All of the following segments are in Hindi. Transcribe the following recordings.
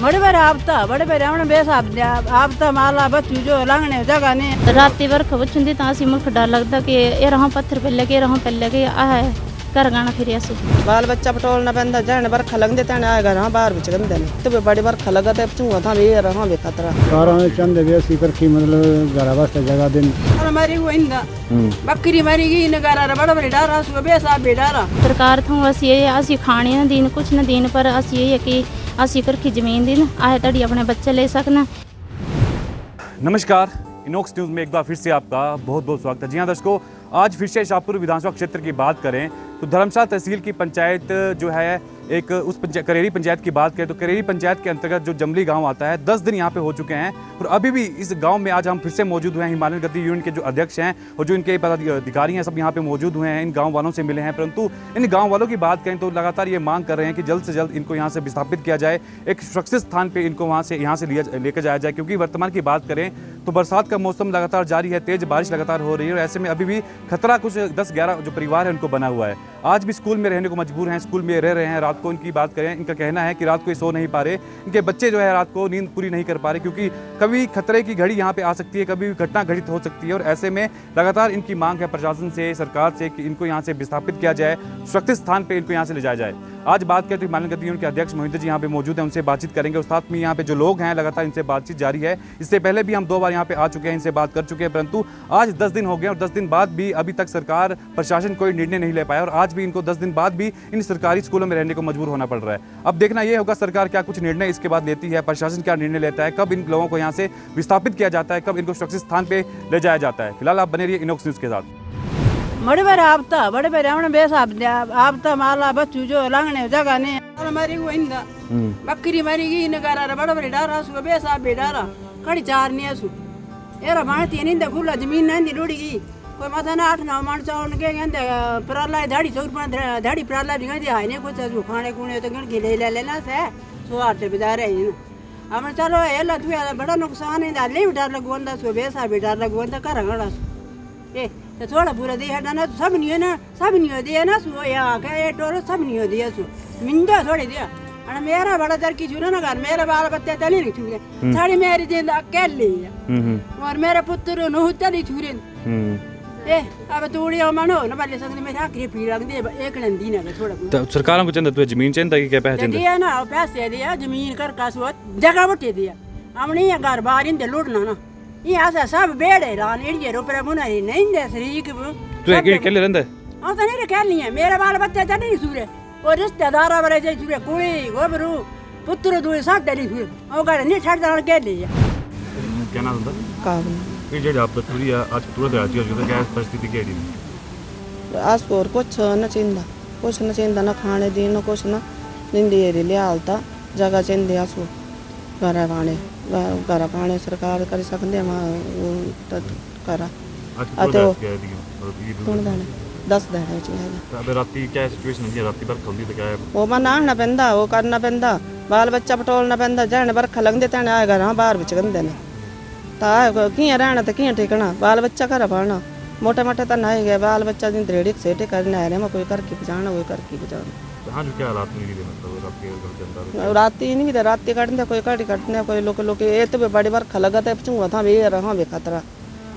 बड़े बार बड़े बार हमने बेस आपता माला बच्चू जो लंगने जगह नहीं राती बरख बचुंदी ता असी मुल्क डर लगदा कि ये रहा पत्थर पे लगे रहा पे लगे आ है घर गाना फिर असु बाल बच्चा पटोलना पैंदा जाने बरखा लगदे ताने आएगा रहा बाहर बिच गंदे ने तो बड़ी बरखा लगा ते चूहा था वे रहा वे खतरा कारा में चंद वे सीकर की मतलब घर वास्ते जगह दिन हमारी वो इंदा बकरी मरी गई न गारा बड़ा बड़ा डारा सु बेसा बेडारा सरकार थों असी खाने न दीन कुछ न दीन पर असी ये कि असी कर की जमीन दिन आए तड़ी अपने बच्चे ले सकना। नमस्कार, इनॉक्स न्यूज़ में एक बार फिर से आपका बहुत बहुत स्वागत है। जी हाँ दर्शकों, आज फिर से शाहपुर विधानसभा क्षेत्र की बात करें तो धर्मशाला तहसील की पंचायत जो है एक उस करेरी पंचायत की बात करें तो करेरी पंचायत के अंतर्गत जो जमली गांव आता है 10 दिन यहाँ पे हो चुके हैं और अभी भी इस गांव में आज हम फिर से मौजूद हुए हैं। हिमालयन गति यूनियन के जो अध्यक्ष हैं और जो इनके पदाधिकारी हैं सब यहाँ पे मौजूद हुए हैं, इन गाँव वालों से मिले हैं। परंतु इन गाँव वालों की बात करें तो लगातार ये मांग कर रहे हैं कि जल्द से जल्द इनको यहाँ से विस्थापित किया जाए, एक सुरक्षित स्थान पर इनको यहाँ से लेकर जाया जाए। क्योंकि वर्तमान की बात करें तो बरसात का मौसम लगातार जारी है, तेज बारिश लगातार हो रही है और ऐसे में अभी भी खतरा कुछ 10-11 जो परिवार है उनको बना हुआ है। आज भी स्कूल में रहने को मजबूर हैं, स्कूल में रह रहे हैं। रात को इनकी बात करें, इनका कहना है कि रात को ये सो नहीं पा रहे, इनके बच्चे जो है रात को नींद पूरी नहीं कर पा रहे क्योंकि कभी खतरे की घड़ी यहाँ पे आ सकती है, कभी घटना घटित हो सकती है। और ऐसे में लगातार इनकी मांग है प्रशासन से, सरकार से कि इनको यहाँ से विस्थापित किया जाए, सुरक्षित स्थान पर इनको यहाँ से ले जाया जाए। आज बात करें तो हिमालयन गति यूनियन के अध्यक्ष मोहिंदर जी यहाँ पे मौजूद हैं, उनसे बातचीत करेंगे। और साथ में यहाँ पे जो लोग हैं लगातार इनसे बातचीत जारी है। इससे पहले भी हम 2 बार यहाँ पे आ चुके हैं, इनसे बात कर चुके हैं, परंतु आज 10 दिन हो गए और 10 दिन बाद भी अभी तक सरकार प्रशासन कोई निर्णय नहीं ले पाया और आज भी इनको 10 दिन बाद भी इन सरकारी स्कूलों में रहने को मजबूर होना पड़ रहा है। अब देखना यह होगा सरकार क्या कुछ निर्णय इसके बाद लेती है, प्रशासन क्या निर्णय लेता है, कब इन लोगों को यहाँ से विस्थापित किया जाता है, कब इनको सुरक्षित स्थान पर ले जाया जाता है। फिलहाल आप बने रहिए इनॉक्स न्यूज़ के साथ। बड़े बार बड़े बार हमने बेस आपता माला बच्चू जो लंगने जगह नहीं हमारी वो इंदा बकरी मरी गई न गारा बड़ा बड़ा डारा सु बेसा बेडारा कड़ी चार नहीं असु एरा मानती नहीं खुला जमीन नहीं रुड़ी गई कोई माथा ना 8-9 मान चावल के गंदे पराला धाड़ी 100 धाड़ी पराला भी गंदे हाय ने कुछ खाने कूने तो गण के ले लेना से सो आटे बाजार है हम चलो एला तू बड़ा नुकसान है ले डर लगवंदा सु बेसा बेडार लगवंदा कर गड़ा ए तो थोड़ा पूरा दे है ना सब नहीं दिया ना सु या के टोरो सब नहीं दिया सु मिंदा थोड़ी दिया अन मेरा बड़ा दर की छुना ना घर मेरा बाल बच्चे तले नहीं छुरे साड़ी मेरी जिंदा अकेले है और मेरा पुत्र नो तले छुरे ए अब तोड़ियो मानो न बाले संग में आखिरी पीड़ लग दे एक नंदी ना थोड़ा तो सरकारों को चंदा तो जमीन चंदा की क्या पहचान दिया ना पैसे दिया जमीन कर कासुत जगह बटे दिया हमने ये घर बाहर इन दे लूटना ना ये ऐसा सब बेड़े रान इड़िए रुपए मुना नहीं दे शरीक तू एक केले रहंदा हां तो नहीं खेल नहीं है मेरे बाल बच्चे तो नहीं सूरे और रिश्तेदार बड़े जे सूरे कुड़ी गोबरू पुत्र दुए साथ डरी सूरे ओ गाड़ी नहीं छड़ जान के लिए क्या नाम था काबल ये जो आप पूरी आज तुरंत राजी हो गया क्या परिस्थिति क्या है आज और कुछ न चिंदा न खाने दी न कुछ न निंदी ले हालता जगह चिंदी आसो घर पाने सरकार कर सकते करा कौन दाने 10 दिन अब राती क्या सिचुएशन है राती बरखा होंदी तो क्या है वो मैं नहाना पैंदा वो करना पैंदा बाल बच्चा पटोलना पैंदा जाने बरखा लगदे ताने आएगा रहा बाहर बिच गंदे ने ता कियां रहना ते कियां ठिकना बाल बच्चा घर पाना मोटे मोटे तो नहाए गए बाल बच्चा दिन त्रेड़ी सेटे करने आ रहे मैं कोई कर की बचाना कोई कर की बचाना हाँ जो क्या हालात नहीं थे मतलब राती नहीं थे राती कटने कोई कटी कटने कोई लोग ये तो बड़ी बरखा लगा था चूहा था वे रहा वे खतरा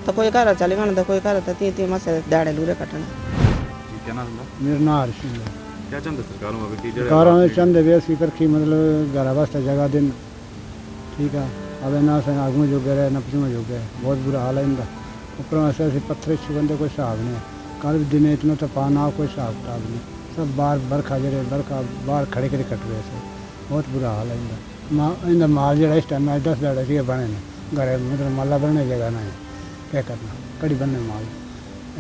तो कोई घर चले गए तो कोई घर था 3 मासे दाड़े लूरे कटने क्या नाम है मेरा नाम हर्ष है। क्या चंद सरकारों में चंद वे सीकर की मतलब घर वास्ते जगह दिन ठीक है। अब ना से आगू जो गए ना पीछू जो गए बहुत बुरा हाल है इनका ऊपर ऐसे पत्थर छुबंदे कोई हिसाब नहीं कल दिन इतना तो पाना कोई हिसाब किताब नहीं सब बाहर बरखा जड़े बरखा बाहर खड़े खड़े कट रहे से बहुत बुरा हाल है इनका माल जरा इस टाइम 10 दाड़े से बने ने घर मतलब माला बनने जगह ना है क्या करना कड़ी बनने माल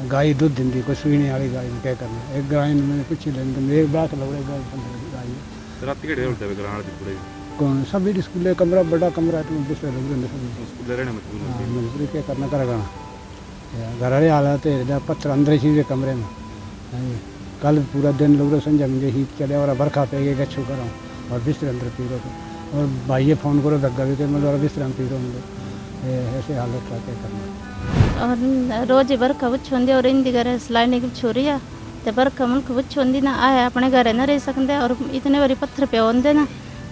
गाय दूध दी कोई सुईने वाली गाय में क्या करना एक गाय मैंने पीछे लेने एक बात लग गाय कौन सब स्कूल कमरा बड़ा कमरा तो दूसरे लोग मजबूरी क्या करना करेगा घर वाले हालात पत्थर अंदर चीज़ें कमरे में कल पूरा दिन लोग संजय मुझे हीट चले और बरखा पे गए गच्छू करो और बिस्तर अंदर पी लो और भाई फोन करो धक्का भी मतलब बिस्तर पी लो ऐसे हालत का क्या करना और रोज बरखा बुच्छोंदे और इंदी घर सलाइने की छोरिया ते बरखा मुल्क बुच्छोंदी ना आए अपने घर न रह सकते और इतने बारी पत्थर पे होंदे ना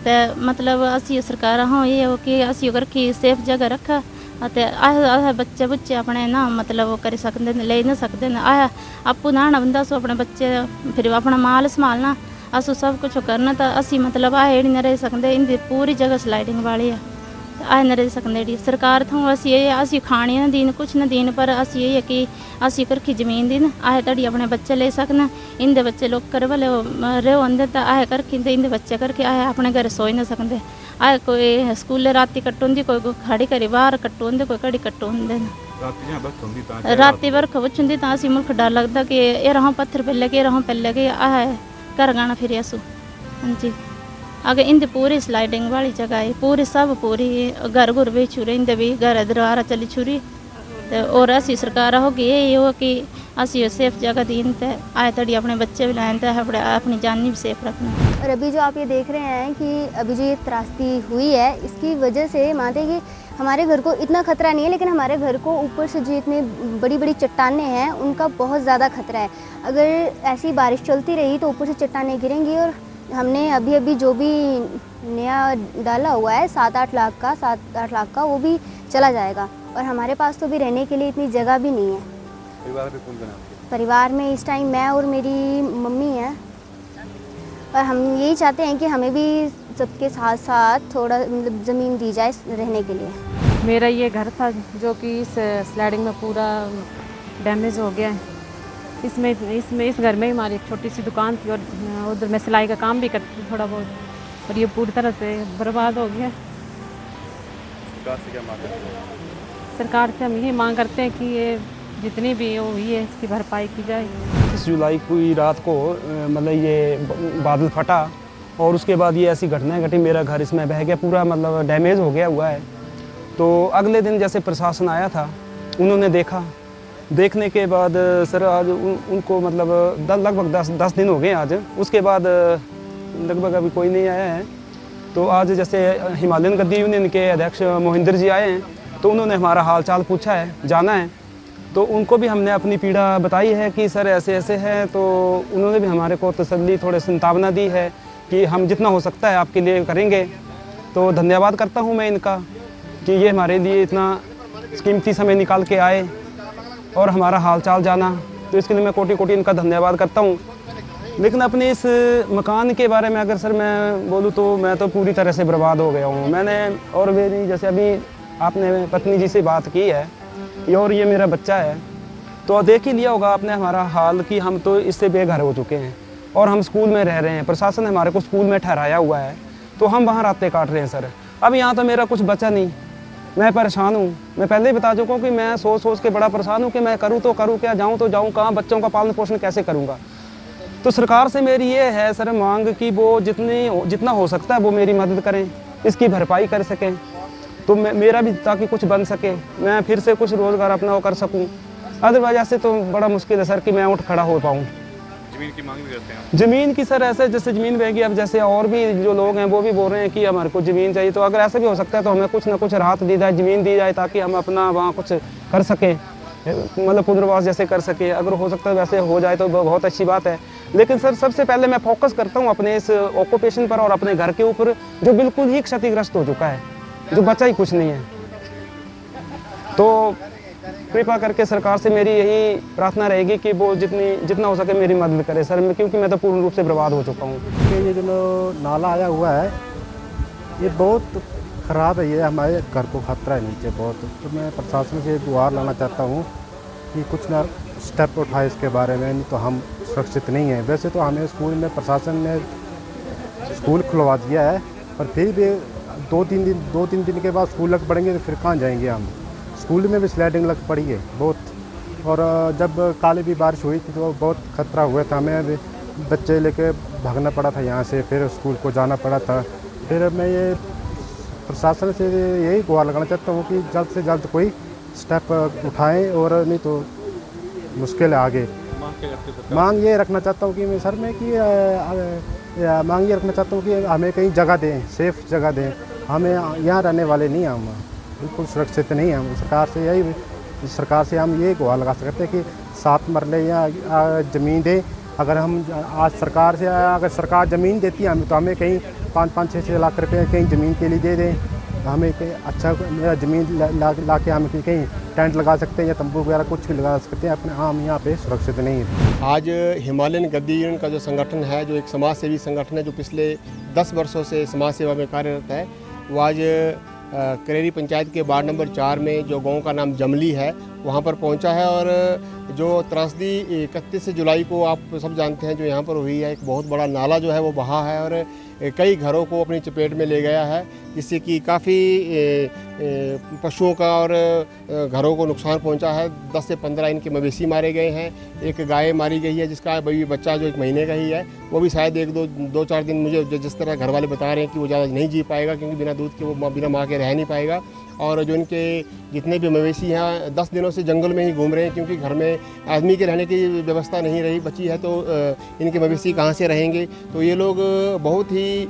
ਤੇ ਮਤਲਬ ਅਸੀਂ ਸਰਕਾਰਾਂ ਹੋ ਇਹ ਹੋ ਕਿ ਅਸੀਂ ਅਗਰ ਕੀ ਸੇਫ ਜਗ੍ਹਾ ਰੱਖਾ ਅਤੇ ਆਹ ਬੱਚੇ ਬੁੱਚੇ ਆਪਣੇ ਨਾ ਮਤਲਬ ਉਹ ਕਰ ਸਕਦੇ ਨੇ ਲੈ ਨਾ ਸਕਦੇ ਨੇ ਆਹ ਆਪੂ ਨਾ ਬੰਦਾ ਸੋ ਆਪਣੇ ਬੱਚੇ ਫਿਰ ਆਪਣਾ ਮਾਲ ਸੰਭਾਲਣਾ असू सब कुछ करना तो असी मतलब आए नहीं रह सकते इनकी पूरी जगह स्लाइडिंग वाली है आए नहीं रह सकते सरकार थों असी खाने ना दीन कुछ ना दीन पर असी ये है कि असी करखी जमीन दीन आए तड़ी अपने बच्चे ले सकना इनके बच्चे लोग कर वाले रहो अंदर तो आए करके इनके बच्चे करके आए अपने घर सोई ना सकते आए कोई स्कूल राती कट्टू होंगी कोई खड़ी करी बाहर कट्टू होंगे कोई घड़ी कट्टू होंगे राती बरख बच होंगी तो असी मुल्क डर लगता कि ये रहों पत्थर पे लगे रहों पे लगे आए घर गाना फिर असू हाँ जी अगर इंदे पूरी स्लाइडिंग वाली जगह है पूरी सब पूरी घर घुर भी छुरे इंदे भी घर दरबारा चली छुरी तो और असी सरकार होगी ये हो कि असी सेफ जगह दीन ते आए तड़ी अपने बच्चे भी लाएं तो अपनी जान भी सेफ रखना। और अभी जो आप ये देख रहे हैं कि अभी जो ये त्रासदी हुई है इसकी वजह से मानते हैं कि हमारे घर को इतना खतरा नहीं है लेकिन हमारे घर को ऊपर से जो इतनी बड़ी बड़ी चट्टानें हैं उनका बहुत ज़्यादा खतरा है। अगर ऐसी बारिश चलती रही तो ऊपर से चट्टानें गिरेंगी और हमने अभी अभी जो भी नया डाला हुआ है 7-8 लाख का वो भी चला जाएगा और हमारे पास तो भी रहने के लिए इतनी जगह भी नहीं है। परिवार में इस टाइम मैं और मेरी मम्मी है और हम यही चाहते हैं कि हमें भी सबके साथ साथ थोड़ा मतलब ज़मीन दी जाए रहने के लिए। मेरा ये घर था जो कि इस स्लाइडिंग में पूरा डैमेज हो गया है। इस घर में ही हमारी एक छोटी सी दुकान थी और उधर मैं सिलाई का काम भी करती थी थोड़ा बहुत और ये पूरी तरह से बर्बाद हो गया। सरकार से क्या मांग करते हैं? सरकार से हम ये मांग करते हैं कि ये जितनी भी वो हुई है इसकी भरपाई की जाए। 30 जुलाई को रात को मतलब ये बादल फटा और उसके बाद ये ऐसी घटनाएं घटी मेरा घर इसमें बह गया पूरा मतलब डैमेज हो गया हुआ है। तो अगले दिन जैसे प्रशासन आया था उन्होंने देखने के बाद सर आज उनको मतलब लगभग 10 दिन हो गए आज। उसके बाद लगभग अभी कोई नहीं आया है। तो आज जैसे हिमालयन गद्दी यूनियन के अध्यक्ष मोहिंदर जी आए हैं तो उन्होंने हमारा हाल चाल पूछा है जाना है तो उनको भी हमने अपनी पीड़ा बताई है कि सर ऐसे ऐसे है। तो उन्होंने भी हमारे को तसल्ली थोड़े संतावना दी है कि हम जितना हो सकता है आपके लिए करेंगे। तो धन्यवाद करता हूँ मैं इनका कि ये हमारे लिए इतना कीमती समय निकाल के आए और हमारा हाल चाल जाना तो इसके लिए मैं कोटि कोटि इनका धन्यवाद करता हूँ। लेकिन अपने इस मकान के बारे में अगर सर मैं बोलूँ तो मैं तो पूरी तरह से बर्बाद हो गया हूँ। मैंने और मेरी जैसे अभी आपने पत्नी जी से बात की है और ये मेरा बच्चा है तो देख ही लिया होगा आपने हमारा हाल कि हम तो इससे बेघर हो चुके हैं और हम स्कूल में रह रहे हैं। प्रशासन ने हमारे को स्कूल में ठहराया हुआ है तो हम वहाँ रातें काट रहे हैं सर। अब यहाँ तो मेरा कुछ बचा नहीं, मैं परेशान हूँ। मैं पहले ही बता चुका हूँ कि मैं सोच के बड़ा परेशान हूँ कि मैं करूँ तो करूँ क्या, जाऊँ तो जाऊँ कहाँ, बच्चों का पालन पोषण कैसे करूँगा। तो सरकार से मेरी ये है सर मांग कि वो जितना हो सकता है वो मेरी मदद करें, इसकी भरपाई कर सकें तो मेरा भी ताकि कुछ बन सके, मैं फिर से कुछ रोज़गार अपना वो कर सकूँ। अदरवाइज ऐसे तो बड़ा मुश्किल है सर कि मैं उठ खड़ा हो पाऊँ। ज़मीन की मांग भी करते हैं? ज़मीन की सर ऐसे जैसे ज़मीन बहेगी अब जैसे और भी जो लोग हैं वो भी बोल रहे हैं कि हमारे को ज़मीन चाहिए। तो अगर ऐसा भी हो सकता है तो हमें कुछ ना कुछ राहत दी जाए, ज़मीन दी जाए ताकि हम अपना वहाँ कुछ कर सकें, मतलब पुनर्वास जैसे कर सके। अगर हो सकता है वैसे हो जाए तो बहुत अच्छी बात है। लेकिन सर सबसे पहले मैं फोकस करता हूँ अपने इस ऑक्यूपेशन पर और अपने घर के ऊपर जो बिल्कुल ही क्षतिग्रस्त हो चुका है, जो बचा ही कुछ नहीं है। तो कृपा करके सरकार से मेरी यही प्रार्थना रहेगी कि वो जितना हो सके मेरी मदद करे सर, क्योंकि मैं तो पूर्ण रूप से बर्बाद हो चुका हूँ। ये जो नाला आया हुआ है ये बहुत ख़राब है, ये हमारे घर को खतरा है नीचे बहुत। तो मैं प्रशासन से गुहार लाना चाहता हूँ कि कुछ ना स्टेप उठाए इसके बारे में, नहीं तो हम सुरक्षित नहीं हैं। वैसे तो हमें स्कूल में प्रशासन ने स्कूल खुलवा दिया है पर फिर भी दो तीन दिन के बाद स्कूल लग पड़ेंगे तो फिर कहाँ जाएंगे हम। स्कूल में भी स्लाइडिंग लग पड़ी है बहुत। और जब काले भी बारिश हुई थी तो बहुत खतरा हुआ था, हमें बच्चे लेके भागना पड़ा था यहाँ से, फिर स्कूल को जाना पड़ा था। फिर मैं ये प्रशासन से यही गुहार लगाना चाहता हूँ कि जल्द से जल्द कोई स्टेप उठाएं और नहीं तो मुश्किल है आगे। मांग ये रखना चाहता हूँ कि मैं सर मैं कि मांग ये रखना चाहता हूँ कि हमें कहीं जगह दें, सेफ जगह दें। हमें यहाँ रहने वाले नहीं, हम बिल्कुल सुरक्षित नहीं हम। सरकार से हम ये गुहार लगा सकते हैं कि 7 मरले या ज़मीन दें। अगर हम आज सरकार से अगर सरकार ज़मीन देती है हमें, तो हमें कहीं 5-6 लाख रुपए कहीं ज़मीन के लिए दे दें, तो हमें कहीं अच्छा ज़मीन ला के हम कहीं टेंट लगा सकते हैं या तंबू वगैरह कुछ भी लगा सकते हैं, अपने हम यहाँ पे सुरक्षित नहीं है। आज हिमालयन गद्दी यूनियन का जो संगठन है, जो एक समाज सेवी संगठन है, जो पिछले 10 वर्षों से समाज सेवा में कार्यरत है, वो आज करेरी पंचायत के वार्ड नंबर 4 में जो गांव का नाम जमली है वहाँ पर पहुँचा है। और जो त्रासदी 31 जुलाई को आप सब जानते हैं जो यहाँ पर हुई है, एक बहुत बड़ा नाला जो है वो बहा है और कई घरों को अपनी चपेट में ले गया है, जिससे कि काफ़ी पशुओं का और घरों को नुकसान पहुंचा है। 10 से 15 इनके मवेशी मारे गए हैं, एक गाय मारी गई है जिसका अभी बच्चा जो 1 महीने का ही है, वो भी शायद 1-2-4 दिन, मुझे जिस तरह घर वाले बता रहे हैं कि वो ज़्यादा नहीं जी पाएगा, क्योंकि बिना दूध के वो बिना माँ के रह नहीं पाएगा। और जो इनके जितने भी मवेशी हैं 10 दिनों से जंगल में ही घूम रहे हैं, क्योंकि घर में आदमी के रहने की व्यवस्था नहीं रही बची है, तो इनके मवेशी कहाँ से रहेंगे। तो ये लोग बहुत ही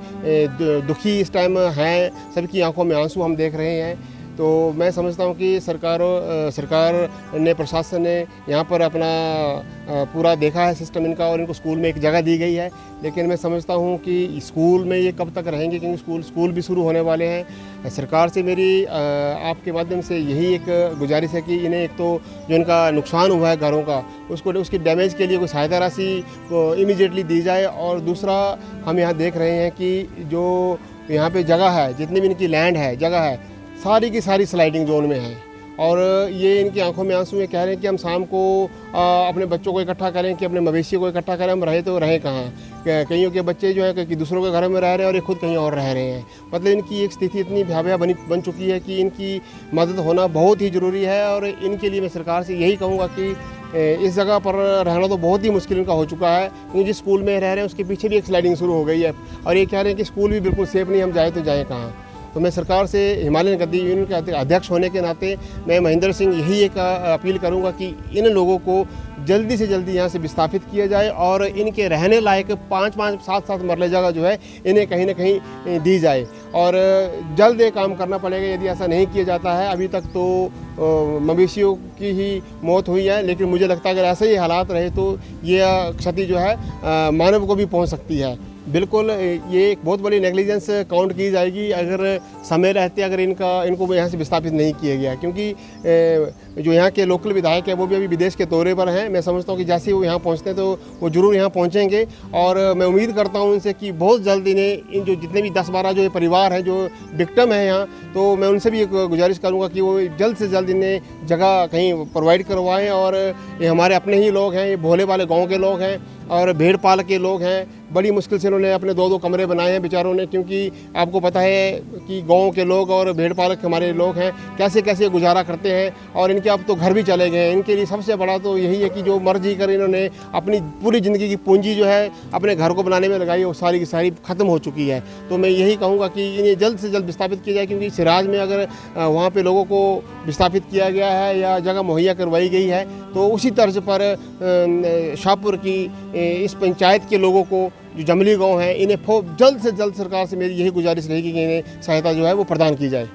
दुखी इस टाइम हैं, सबकी आंखों में आंसू हम देख रहे हैं। तो मैं समझता हूँ कि सरकार ने, प्रशासन ने यहाँ पर अपना पूरा देखा है सिस्टम इनका, और इनको स्कूल में एक जगह दी गई है। लेकिन मैं समझता हूँ कि स्कूल में ये कब तक रहेंगे, क्योंकि स्कूल भी शुरू होने वाले हैं। सरकार से मेरी आपके माध्यम से यही एक गुजारिश है कि इन्हें एक तो जो इनका नुकसान हुआ है घरों का, उसकी डैमेज के लिए कोई सहायता राशि इमीडिएटली दी जाए। और दूसरा, हम यहाँ देख रहे हैं कि जो यहाँ पे जगह है, जितनी भी इनकी लैंड है, जगह है, सारी की सारी स्लाइडिंग जोन में है। और ये इनकी आंखों में आंसू ये कह रहे हैं कि हम शाम को अपने बच्चों को इकट्ठा करें, कि अपने मवेशियों को इकट्ठा करें, हम रहे तो रहें कहाँ। कईयों के बच्चे जो हैं कि दूसरों के घर में रह रहे हैं और ये खुद कहीं और रह रहे हैं। मतलब इनकी एक स्थिति इतनी भयावह बन चुकी है कि इनकी मदद होना बहुत ही ज़रूरी है। और इनके लिए मैं सरकार से यही कहूँगा कि इस जगह पर रहना तो बहुत ही मुश्किल इनका हो चुका है, क्योंकि जिस स्कूल में रह रहे हैं उसके पीछे भी एक स्लाइडिंग शुरू हो गई है, और ये कह रहे हैं कि स्कूल भी बिल्कुल सेफ नहीं, हम जाए तो जाएँ कहाँ। तो मैं सरकार से, हिमालयन गद्दी यूनियन के अध्यक्ष होने के नाते, मैं महेंद्र सिंह यही एक अपील करूंगा कि इन लोगों को जल्दी से जल्दी यहाँ से विस्थापित किया जाए, और इनके रहने लायक 5-5, 7-7 मरले जगह जो है इन्हें कहीं ना कहीं दी जाए। और जल्द ये काम करना पड़ेगा, यदि ऐसा नहीं किया जाता है। अभी तक तो मवेशियों की ही मौत हुई है, लेकिन मुझे लगता है अगर ऐसे ही हालात रहे तो ये क्षति जो है मानव को भी पहुँच सकती है। बिल्कुल ये एक बहुत बड़ी नेग्लिजेंस काउंट की जाएगी अगर समय रहते अगर इनको यहाँ से विस्थापित नहीं किया गया, क्योंकि जो यहाँ के लोकल विधायक हैं वो भी अभी विदेश के दौरे पर हैं। मैं समझता हूँ कि जैसे ही वो यहाँ पहुँचते हैं तो वो ज़रूर यहाँ पहुँचेंगे, और मैं उम्मीद करता हूँ उनसे कि बहुत जल्द इन्हें इन जो जितने भी 10-12 जो परिवार हैं जो विक्टिम हैं यहाँ, तो मैं उनसे भी एक गुजारिश करूँगा कि वो जल्द से जल्द इन्हें जगह कहीं प्रोवाइड करवाएँ। और ये हमारे अपने ही लोग हैं, ये भोले वाले गाँव के लोग हैं और भेड़ पाल के लोग हैं। बड़ी मुश्किल से उन्होंने अपने 2-2 कमरे बनाए हैं बेचारों ने, क्योंकि आपको पता है कि गांव के लोग और भेड़ पालक हमारे लोग हैं कैसे कैसे गुजारा करते हैं, और इनके अब तो घर भी चले गए हैं। इनके लिए सबसे बड़ा तो यही है कि जो मर्जी कर इन्होंने अपनी पूरी ज़िंदगी की पूंजी जो है अपने घर को बनाने में लगाई, वो सारी की सारी ख़त्म हो चुकी है। तो मैं यही कहूँगा कि इन्हें जल्द से जल्द विस्थापित किया जाए, क्योंकि सिराज में अगर वहाँ पर लोगों को विस्थापित किया गया है या जगह मुहैया करवाई गई है, तो उसी तर्ज पर शाहपुर की इस पंचायत के लोगों को जो जमली गांव हैं, इन्हें जल्द से जल्द सरकार से मेरी यही गुजारिश रहेगी कि इन्हें सहायता जो है वो प्रदान की जाए।